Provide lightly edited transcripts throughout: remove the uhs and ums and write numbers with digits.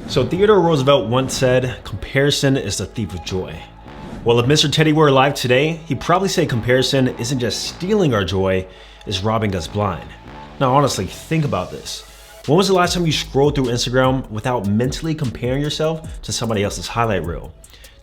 So Theodore Roosevelt once said, comparison is the thief of joy. Well, if Mr. Teddy were alive today, he'd probably say comparison isn't just stealing our joy, it's robbing us blind. Now honestly, think about this. When was the last time you scrolled through Instagram without mentally comparing yourself to somebody else's highlight reel?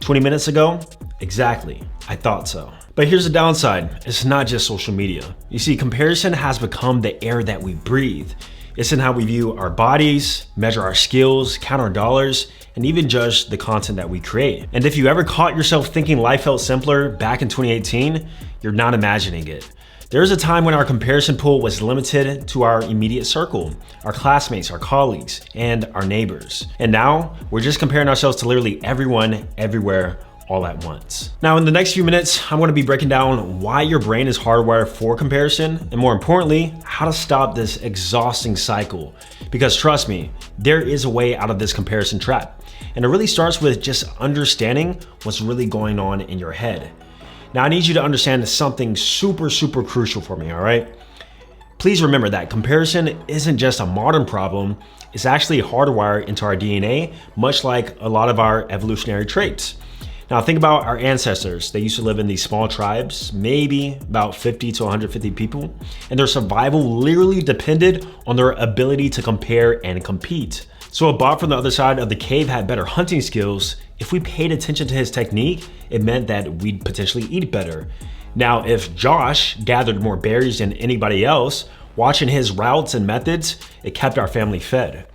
20 minutes ago? Exactly, I thought so. But here's the downside, it's not just social media. You see, comparison has become the air that we breathe. It's in how we view our bodies, measure our skills, count our dollars, and even judge the content that we create. And if you ever caught yourself thinking life felt simpler back in 2018, you're not imagining it. There was a time when our comparison pool was limited to our immediate circle, our classmates, our colleagues, and our neighbors. And now, we're just comparing ourselves to literally everyone, everywhere, all at once. Now, in the next few minutes, I'm gonna be breaking down why your brain is hardwired for comparison, and more importantly, how to stop this exhausting cycle. Because trust me, there is a way out of this comparison trap. And it really starts with just understanding what's really going on in your head. Now, I need you to understand something super crucial for me, all right? Please remember that comparison isn't just a modern problem, it's actually hardwired into our DNA, much like a lot of our evolutionary traits. Now think about our ancestors. They used to live in these small tribes, maybe about 50 to 150 people, and their survival literally depended on their ability to compare and compete. So a bot from the other side of the cave had better hunting skills. If we paid attention to his technique, it meant that we'd potentially eat better. Now, if Josh gathered more berries than anybody else, watching his routes and methods, it kept our family fed.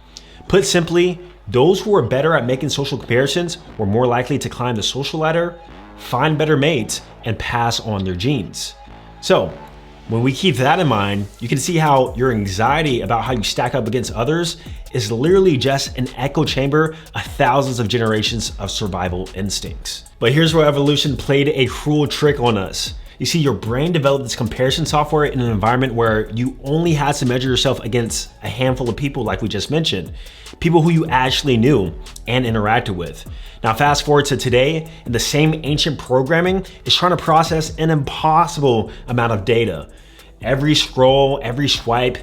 Put simply, those who were better at making social comparisons were more likely to climb the social ladder, find better mates, and pass on their genes. So, when we keep that in mind, you can see how your anxiety about how you stack up against others is literally just an echo chamber of thousands of generations of survival instincts. But here's where evolution played a cruel trick on us. You see, your brain developed this comparison software in an environment where you only had to measure yourself against a handful of people like we just mentioned, people who you actually knew and interacted with. Now fast forward to today, and the same ancient programming is trying to process an impossible amount of data. Every scroll, every swipe,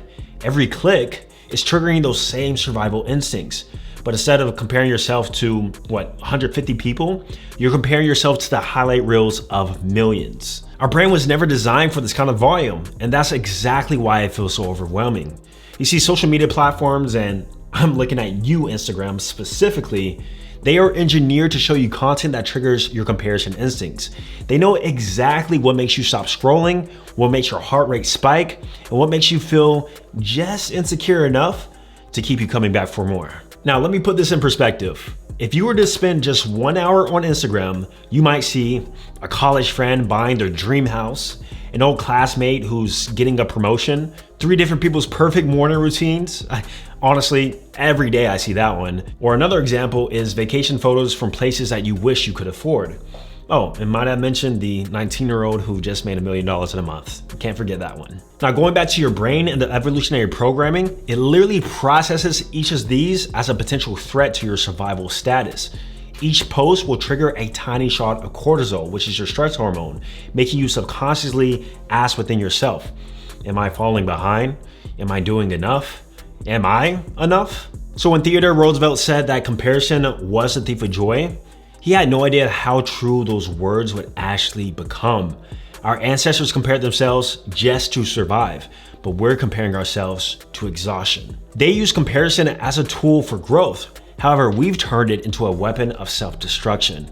every click is triggering those same survival instincts. But instead of comparing yourself to, 150 people, you're comparing yourself to the highlight reels of millions. Our brain was never designed for this kind of volume, and that's exactly why it feels so overwhelming. You see, social media platforms, and I'm looking at you, Instagram specifically, they are engineered to show you content that triggers your comparison instincts. They know exactly what makes you stop scrolling, what makes your heart rate spike, and what makes you feel just insecure enough to keep you coming back for more. Now, let me put this in perspective. If you were to spend just 1 hour on Instagram, you might see a college friend buying their dream house, an old classmate who's getting a promotion, 3 different people's perfect morning routines. Honestly, every day I see that one. Or another example is vacation photos from places that you wish you could afford. Oh, and might I mention the 19-year-old who just made $1 million in a month. Can't forget that one. Now going back to your brain and the evolutionary programming, it literally processes each of these as a potential threat to your survival status. Each post will trigger a tiny shot of cortisol, which is your stress hormone, making you subconsciously ask within yourself, am I falling behind? Am I doing enough? Am I enough? So when Theodore Roosevelt said that comparison was the thief of joy, he had no idea how true those words would actually become. Our ancestors compared themselves just to survive, but we're comparing ourselves to exhaustion. They use comparison as a tool for growth. However, we've turned it into a weapon of self-destruction.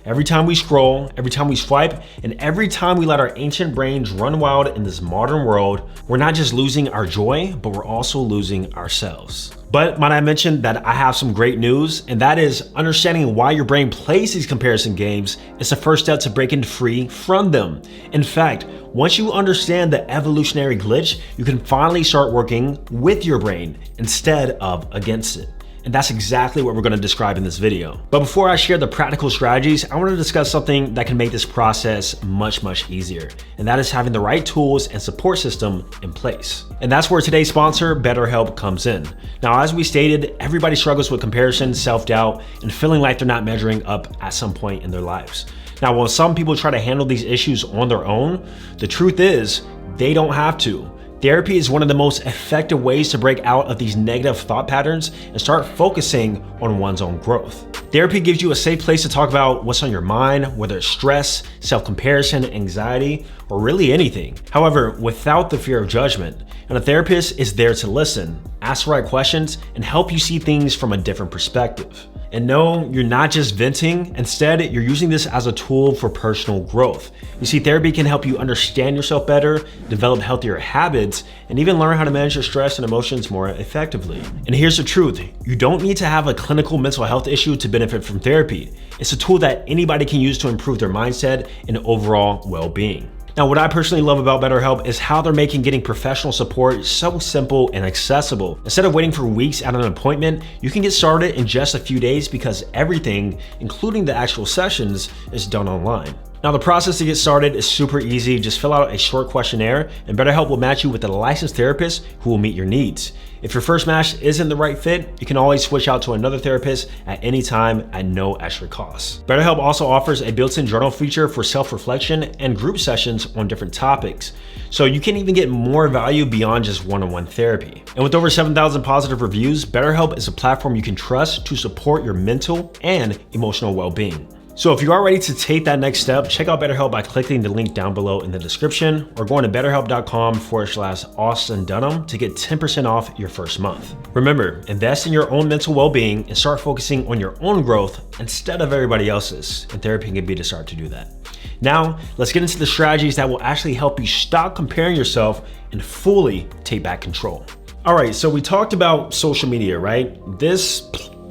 Every time we scroll, every time we swipe, and every time we let our ancient brains run wild in this modern world, we're not just losing our joy, but we're also losing ourselves. But might I mention that I have some great news, and that is understanding why your brain plays these comparison games is the first step to breaking free from them. In fact, once you understand the evolutionary glitch, you can finally start working with your brain instead of against it. And that's exactly what we're going to describe in this video. But before I share the practical strategies, I want to discuss something that can make this process much easier. And that is having the right tools and support system in place. And that's where today's sponsor, BetterHelp, comes in. Now, as we stated, everybody struggles with comparison, self-doubt, and feeling like they're not measuring up at some point in their lives. Now, while some people try to handle these issues on their own, the truth is they don't have to. Therapy is one of the most effective ways to break out of these negative thought patterns and start focusing on one's own growth. Therapy gives you a safe place to talk about what's on your mind, whether it's stress, self-comparison, anxiety, or really anything. However, without the fear of judgment. And a therapist is there to listen, ask the right questions, and help you see things from a different perspective. And no, you're not just venting. Instead, you're using this as a tool for personal growth. You see, therapy can help you understand yourself better, develop healthier habits, and even learn how to manage your stress and emotions more effectively. And here's the truth. You don't need to have a clinical mental health issue to benefit from therapy. It's a tool that anybody can use to improve their mindset and overall well-being. Now, what I personally love about BetterHelp is how they're making getting professional support so simple and accessible. Instead of waiting for weeks at an appointment, you can get started in just a few days because everything, including the actual sessions, is done online. Now, the process to get started is super easy. Just fill out a short questionnaire and BetterHelp will match you with a licensed therapist who will meet your needs. If your first match isn't the right fit, you can always switch out to another therapist at any time at no extra cost. BetterHelp also offers a built-in journal feature for self-reflection and group sessions on different topics. So you can even get more value beyond just one-on-one therapy. And with over 7,000 positive reviews, BetterHelp is a platform you can trust to support your mental and emotional well-being. So if you are ready to take that next step, check out BetterHelp by clicking the link down below in the description or going to betterhelp.com/Austin Dunham to get 10% off your first month. Remember, invest in your own mental well-being and start focusing on your own growth instead of everybody else's, and therapy can be the start to do that. Now, let's get into the strategies that will actually help you stop comparing yourself and fully take back control. All right, so we talked about social media, right? This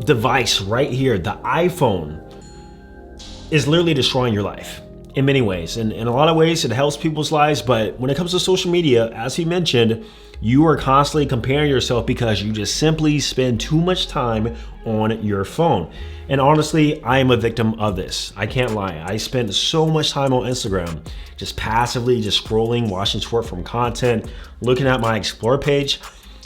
device right here, the iPhone, is literally destroying your life in many ways. And in a lot of ways, it helps people's lives. But when it comes to social media, as he mentioned, you are constantly comparing yourself because you just simply spend too much time on your phone. And honestly, I am a victim of this. I can't lie. I spend so much time on Instagram, just passively, just scrolling, watching short form content, looking at my Explore page.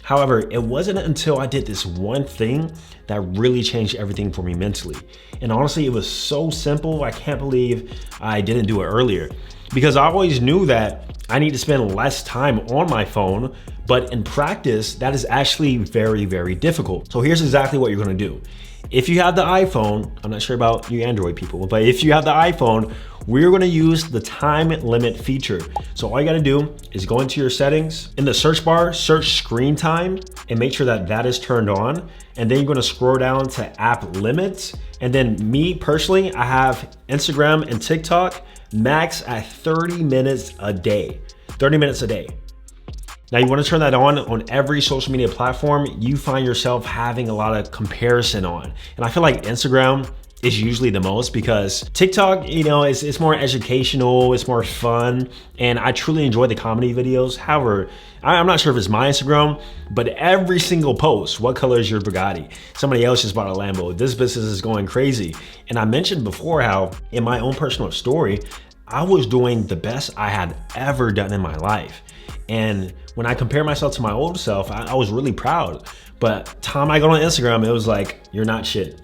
However, it wasn't until I did this one thing that really changed everything for me mentally. And honestly, it was so simple. I can't believe I didn't do it earlier because I always knew that I need to spend less time on my phone, but in practice, that is actually very, very difficult. So here's exactly what you're gonna do. If you have the iPhone, I'm not sure about you Android people, but if you have the iPhone, we're gonna use the time limit feature. So all you gotta do is go into your settings. In the search bar, search screen time and make sure that that is turned on. And then you're gonna scroll down to app limits. And then me personally, I have Instagram and TikTok max at 30 minutes a day. 30 minutes a day. Now you wanna turn that on every social media platform you find yourself having a lot of comparison on. And I feel like Instagram is usually the most because TikTok, it's more educational, it's more fun, and I truly enjoy the comedy videos. However, I'm not sure if it's my Instagram, but every single post, what color is your Bugatti? Somebody else just bought a Lambo. This business is going crazy. And I mentioned before how in my own personal story, I was doing the best I had ever done in my life. And when I compare myself to my old self, I was really proud. But time I got on Instagram, it was like, you're not shit.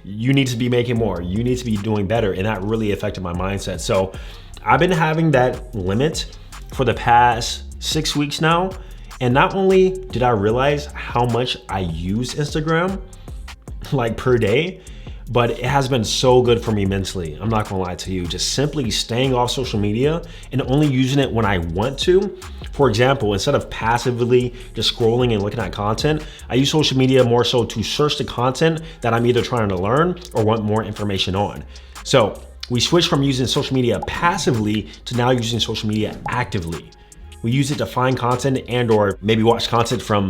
You need to be making more. You need to be doing better. And that really affected my mindset. So I've been having that limit for the past 6 weeks now. And not only did I realize how much I use Instagram, like per day, but it has been so good for me mentally. I'm not gonna lie to you, just simply staying off social media and only using it when I want to. For example, instead of passively just scrolling and looking at content, I use social media more so to search the content that I'm either trying to learn or want more information on. So we switched from using social media passively to now using social media actively. We use it to find content and or maybe watch content from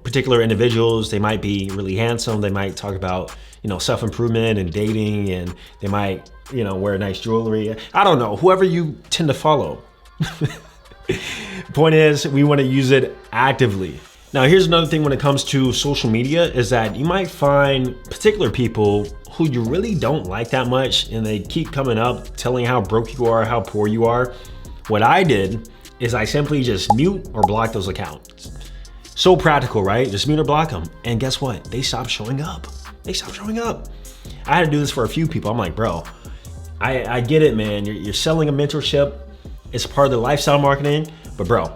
particular individuals. They might be really handsome. They might talk about, self-improvement and dating, and they might, wear nice jewelry. I don't know, whoever you tend to follow. Point is, we want to use it actively. Now, here's another thing when it comes to social media is that you might find particular people who you really don't like that much, and they keep coming up telling how broke you are, how poor you are. What I did is I simply just mute or block those accounts. So practical, right? Just mute or block them. And guess what? They stopped showing up. They stopped showing up. I had to do this for a few people. I'm like, bro, I get it, man. You're selling a mentorship. It's part of the lifestyle marketing, but bro,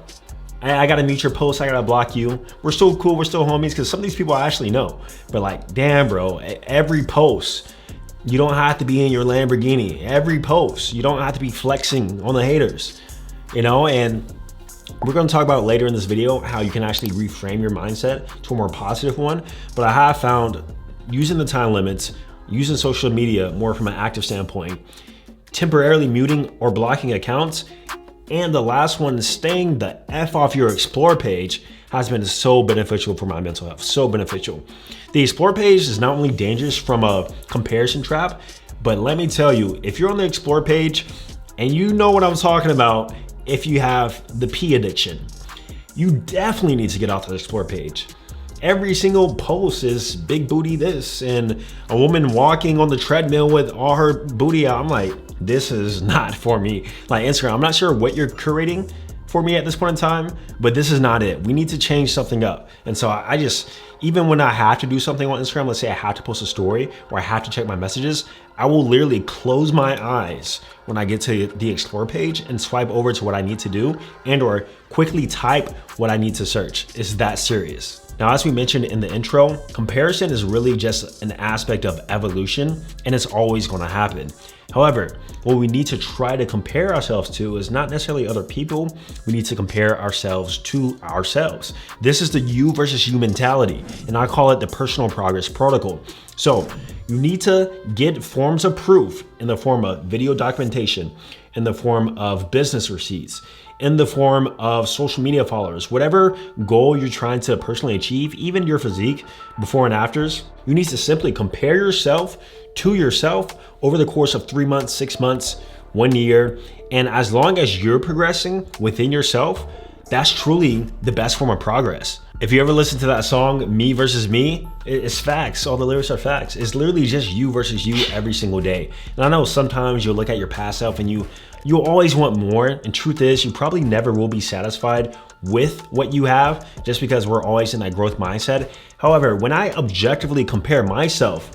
I gotta mute your post, I gotta block you. We're still cool, we're still homies, because some of these people I actually know. But like, damn bro, every post, you don't have to be in your Lamborghini. Every post, you don't have to be flexing on the haters, you know? And we're gonna talk about later in this video how you can actually reframe your mindset to a more positive one. But I have found using the time limits, using social media more from an active standpoint, temporarily muting or blocking accounts, and the last one, staying the F off your explore page, has been so beneficial for my mental health, so beneficial. The explore page is not only dangerous from a comparison trap, but let me tell you, if you're on the explore page, and you know what I'm talking about, if you have the P addiction, you definitely need to get off the explore page. Every single post is big booty this, and a woman walking on the treadmill with all her booty out. I'm like, this is not for me. Like Instagram, I'm not sure what you're curating for me at this point in time, but this is not it. We need to change something up. And so I just, even when I have to do something on Instagram, let's say I have to post a story or I have to check my messages, I will literally close my eyes when I get to the explore page and swipe over to what I need to do and or quickly type what I need to search. It's that serious. Now, as we mentioned in the intro, comparison is really just an aspect of evolution, and it's always gonna happen. However, what we need to try to compare ourselves to is not necessarily other people. We need to compare ourselves to ourselves. This is the you versus you mentality, and I call it the personal progress protocol. So you need to get forms of proof in the form of video documentation, in the form of business receipts, in the form of social media followers, whatever goal you're trying to personally achieve, even your physique before and afters, you need to simply compare yourself to yourself over the course of 3 months, 6 months, 1 year. And as long as you're progressing within yourself, that's truly the best form of progress. If you ever listen to that song, Me Versus Me, it's facts. All the lyrics are facts. It's literally just you versus you every single day. And I know sometimes you'll look at your past self and you'll always want more. And truth is, you probably never will be satisfied with what you have just because we're always in that growth mindset. However, when I objectively compare myself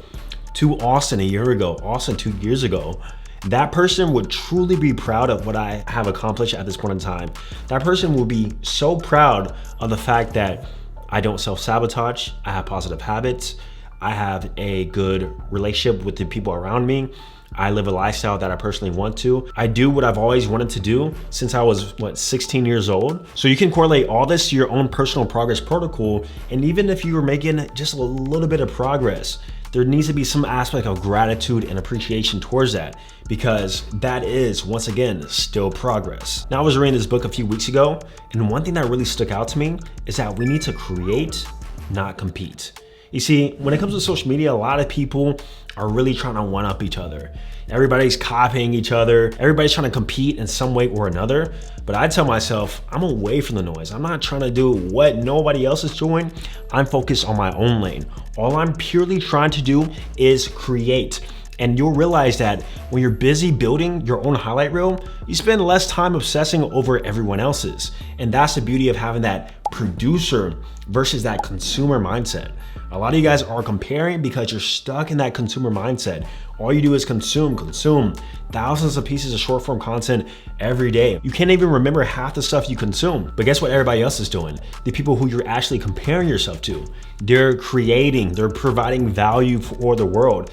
to Austin a year ago, Austin 2 years ago, that person would truly be proud of what I have accomplished at this point in time. That person will be so proud of the fact that I don't self-sabotage, I have positive habits, I have a good relationship with the people around me, I live a lifestyle that I personally want to. I do what I've always wanted to do since I was, 16 years old. So you can correlate all this to your own personal progress protocol, and even if you were making just a little bit of progress, there needs to be some aspect of gratitude and appreciation towards that, because that is, once again, still progress. Now, I was reading this book a few weeks ago, and one thing that really stuck out to me is that we need to create, not compete. You see, when it comes to social media, a lot of people are really trying to one-up each other. Everybody's copying each other. Everybody's trying to compete in some way or another. But I tell myself, I'm away from the noise. I'm not trying to do what nobody else is doing. I'm focused on my own lane. All I'm purely trying to do is create. And you'll realize that when you're busy building your own highlight reel, you spend less time obsessing over everyone else's. And that's the beauty of having that producer versus that consumer mindset. A lot of you guys are comparing because you're stuck in that consumer mindset. All you do is consume thousands of pieces of short form content every day. You can't even remember half the stuff you consume. But guess what everybody else is doing? The people who you're actually comparing yourself to, they're creating, they're providing value for the world.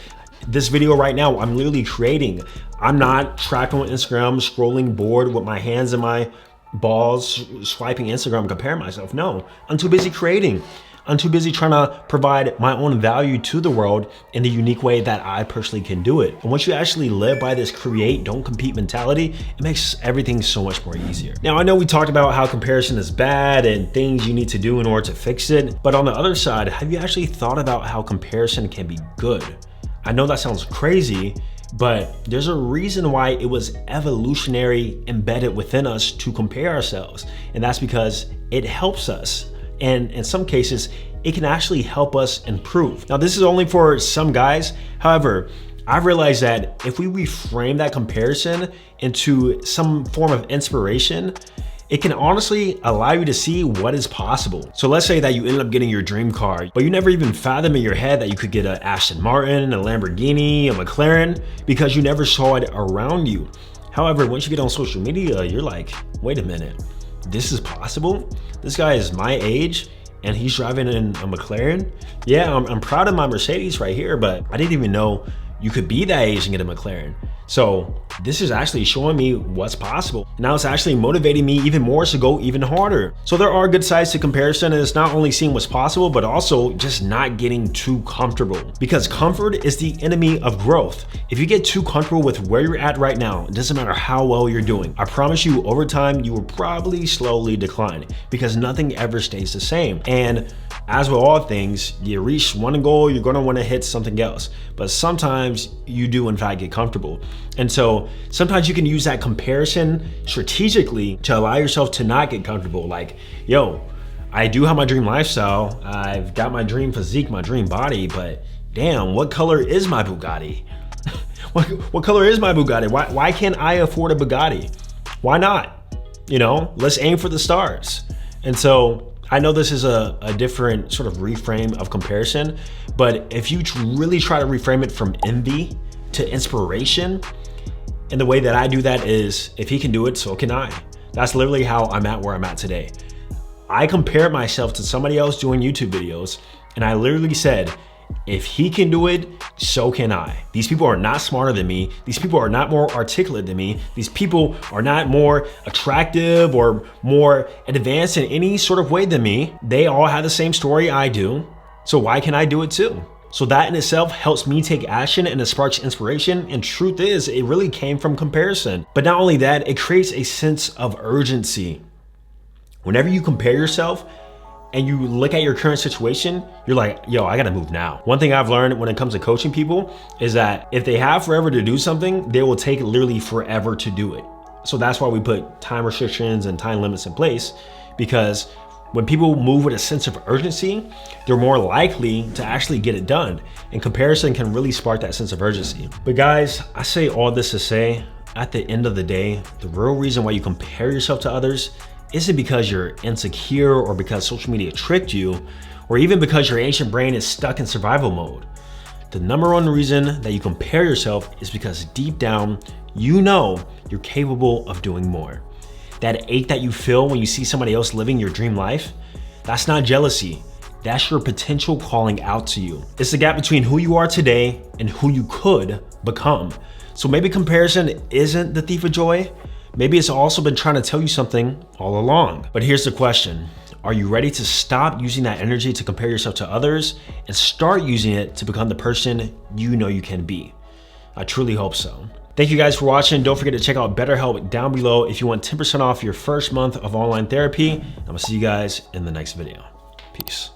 This video right now, I'm literally creating. I'm not trapped on Instagram, scrolling bored with my hands in my balls, swiping Instagram, comparing myself. No, I'm too busy creating. I'm too busy trying to provide my own value to the world in the unique way that I personally can do it. And once you actually live by this create, don't compete mentality, it makes everything so much more easier. Now, I know we talked about how comparison is bad and things you need to do in order to fix it, but on the other side, have you actually thought about how comparison can be good? I know that sounds crazy, but there's a reason why it was evolutionary embedded within us to compare ourselves. And that's because it helps us. And in some cases, it can actually help us improve. Now, this is only for some guys. However, I've realized that if we reframe that comparison into some form of inspiration, it can honestly allow you to see what is possible. So let's say that you ended up getting your dream car, but you never even fathomed in your head that you could get an Aston Martin, a Lamborghini, a McLaren, because you never saw it around you. However, once you get on social media, you're like, wait a minute, this is possible? This guy is my age and he's driving in a McLaren. Yeah, I'm proud of my Mercedes right here, but I didn't even know you could be that age and get a McLaren. So this is actually showing me what's possible. Now it's actually motivating me even more to go even harder. So there are good sides to comparison, and it's not only seeing what's possible, but also just not getting too comfortable, because comfort is the enemy of growth. If you get too comfortable with where you're at right now, it doesn't matter how well you're doing. I promise you, over time, you will probably slowly decline, because nothing ever stays the same. And as with all things, you reach one goal, you're gonna wanna hit something else. But sometimes you do in fact get comfortable. And so sometimes you can use that comparison strategically to allow yourself to not get comfortable. Like, yo, I do have my dream lifestyle, I've got my dream physique, my dream body, but damn, what color is my Bugatti? What color is my Bugatti? Why can't I afford a Bugatti? Why not? You know, let's aim for the stars. And so I know this is a different sort of reframe of comparison, but if you really try to reframe it from envy to inspiration, and the way that I do that is, if he can do it, so can I. That's literally how I'm at where I'm at today. I compare myself to somebody else doing YouTube videos, and I literally said, if he can do it, so can I. These people are not smarter than me. These people are not more articulate than me. These people are not more attractive or more advanced in any sort of way than me. They all have the same story I do. So why can't I do it too? So that in itself helps me take action, and it sparks inspiration. And truth is, it really came from comparison. But not only that, it creates a sense of urgency. Whenever you compare yourself, and you look at your current situation, you're like, yo, I gotta move now. One thing I've learned when it comes to coaching people is that if they have forever to do something, they will take literally forever to do it. So that's why we put time restrictions and time limits in place, because when people move with a sense of urgency, they're more likely to actually get it done. And comparison can really spark that sense of urgency. But guys, I say all this to say, at the end of the day, the real reason why you compare yourself to others isn't because you're insecure or because social media tricked you, or even because your ancient brain is stuck in survival mode. The number one reason that you compare yourself is because deep down, you know you're capable of doing more. That ache that you feel when you see somebody else living your dream life, that's not jealousy. That's your potential calling out to you. It's the gap between who you are today and who you could become. So maybe comparison isn't the thief of joy. Maybe it's also been trying to tell you something all along. But here's the question. Are you ready to stop using that energy to compare yourself to others and start using it to become the person you know you can be? I truly hope so. Thank you guys for watching. Don't forget to check out BetterHelp down below if you want 10% off your first month of online therapy. I'm gonna see you guys in the next video. Peace.